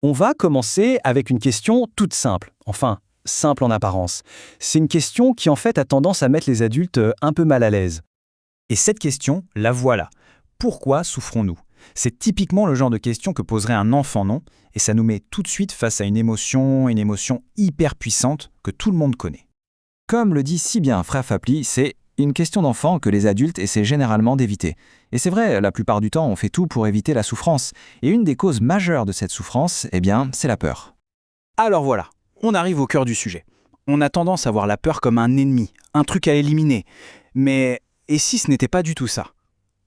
On va commencer avec une question toute simple, enfin, simple en apparence. C'est une question qui en fait a tendance à mettre les adultes un peu mal à l'aise. Et cette question, la voilà. Pourquoi souffrons-nous? C'est typiquement le genre de question que poserait un enfant, non? Et ça nous met tout de suite face à une émotion hyper puissante que tout le monde connaît. Comme le dit si bien Frère Fapli, c'est une question d'enfant que les adultes essaient généralement d'éviter. Et c'est vrai, la plupart du temps, on fait tout pour éviter la souffrance. Et une des causes majeures de cette souffrance, c'est la peur. Alors voilà, on arrive au cœur du sujet. On a tendance à voir la peur comme un ennemi, un truc à éliminer. Mais et si ce n'était pas du tout ça?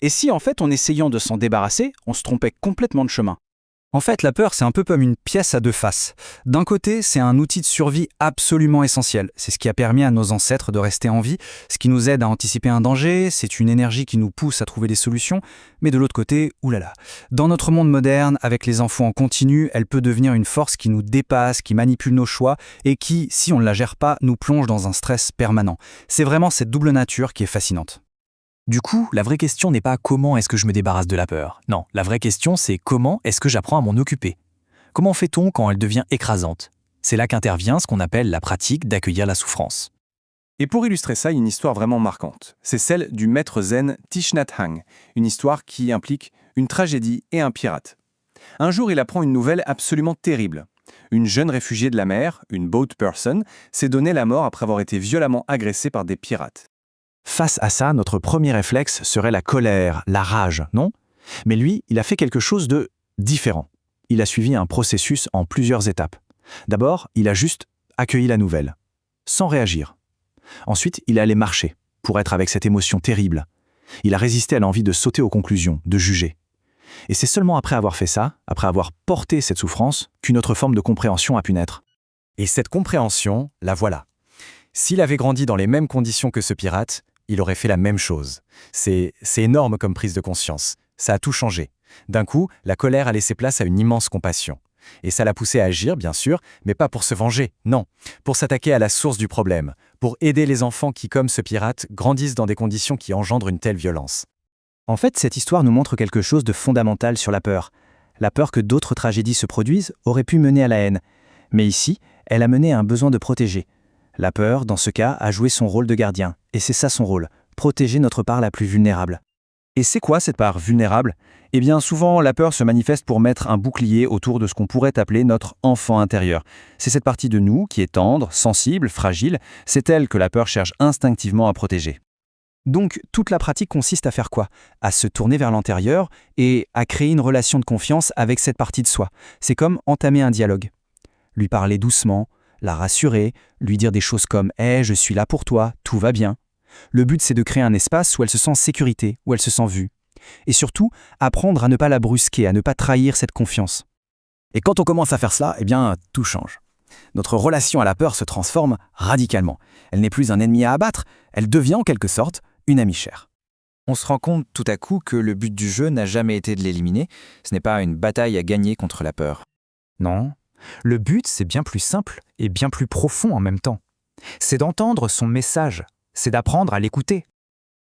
Et si en fait, en essayant de s'en débarrasser, on se trompait complètement de chemin? En fait, la peur, c'est un peu comme une pièce à deux faces. D'un côté, c'est un outil de survie absolument essentiel. C'est ce qui a permis à nos ancêtres de rester en vie, ce qui nous aide à anticiper un danger, c'est une énergie qui nous pousse à trouver des solutions. Mais de l'autre côté, oulala. Dans notre monde moderne, avec les infos en continu, elle peut devenir une force qui nous dépasse, qui manipule nos choix et qui, si on ne la gère pas, nous plonge dans un stress permanent. C'est vraiment cette double nature qui est fascinante. Du coup, la vraie question n'est pas comment est-ce que je me débarrasse de la peur. Non, la vraie question c'est comment est-ce que j'apprends à m'en occuper. Comment fait-on quand elle devient écrasante? C'est là qu'intervient ce qu'on appelle la pratique d'accueillir la souffrance. Et pour illustrer ça, une histoire vraiment marquante. C'est celle du maître zen Thich Nhat Hanh, une histoire qui implique une tragédie et un pirate. Un jour, il apprend une nouvelle absolument terrible. Une jeune réfugiée de la mer, une boat person, s'est donnée la mort après avoir été violemment agressée par des pirates. Face à ça, notre premier réflexe serait la colère, la rage, non? Mais lui, il a fait quelque chose de différent. Il a suivi un processus en plusieurs étapes. D'abord, il a juste accueilli la nouvelle, sans réagir. Ensuite, il est allé marcher, pour être avec cette émotion terrible. Il a résisté à l'envie de sauter aux conclusions, de juger. Et c'est seulement après avoir fait ça, après avoir porté cette souffrance, qu'une autre forme de compréhension a pu naître. Et cette compréhension, la voilà. S'il avait grandi dans les mêmes conditions que ce pirate, il aurait fait la même chose. C'est énorme comme prise de conscience. Ça a tout changé. D'un coup, la colère a laissé place à une immense compassion. Et ça l'a poussé à agir, bien sûr, mais pas pour se venger, non. Pour s'attaquer à la source du problème. Pour aider les enfants qui, comme ce pirate, grandissent dans des conditions qui engendrent une telle violence. En fait, cette histoire nous montre quelque chose de fondamental sur la peur. La peur que d'autres tragédies se produisent aurait pu mener à la haine. Mais ici, elle a mené à un besoin de protéger. La peur, dans ce cas, a joué son rôle de gardien. Et c'est ça son rôle, protéger notre part la plus vulnérable. Et c'est quoi cette part vulnérable? Eh bien, souvent, la peur se manifeste pour mettre un bouclier autour de ce qu'on pourrait appeler notre enfant intérieur. C'est cette partie de nous qui est tendre, sensible, fragile. C'est elle que la peur cherche instinctivement à protéger. Donc, toute la pratique consiste à faire quoi? À se tourner vers l'intérieur et à créer une relation de confiance avec cette partie de soi. C'est comme entamer un dialogue. Lui parler doucement, la rassurer, lui dire des choses comme « Hey, je suis là pour toi, tout va bien ». Le but, c'est de créer un espace où elle se sent en sécurité, où elle se sent vue. Et surtout, apprendre à ne pas la brusquer, à ne pas trahir cette confiance. Et quand on commence à faire cela, tout change. Notre relation à la peur se transforme radicalement. Elle n'est plus un ennemi à abattre, elle devient en quelque sorte une amie chère. On se rend compte tout à coup que le but du jeu n'a jamais été de l'éliminer. Ce n'est pas une bataille à gagner contre la peur. Non. Le but, c'est bien plus simple et bien plus profond en même temps. C'est d'entendre son message, c'est d'apprendre à l'écouter.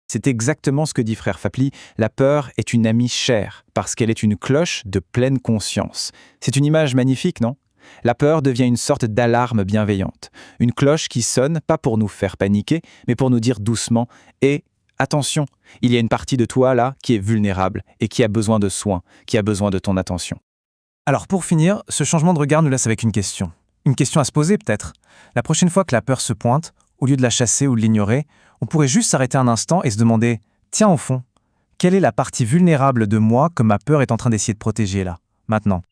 C'est exactement ce que dit Frère Fapli, la peur est une amie chère, parce qu'elle est une cloche de pleine conscience. C'est une image magnifique, non? La peur devient une sorte d'alarme bienveillante, une cloche qui sonne pas pour nous faire paniquer, mais pour nous dire doucement « Et attention, il y a une partie de toi là qui est vulnérable et qui a besoin de soins, qui a besoin de ton attention. » Alors pour finir, ce changement de regard nous laisse avec une question. Une question à se poser peut-être. La prochaine fois que la peur se pointe, au lieu de la chasser ou de l'ignorer, on pourrait juste s'arrêter un instant et se demander « Tiens au fond, quelle est la partie vulnérable de moi que ma peur est en train d'essayer de protéger là, maintenant ?»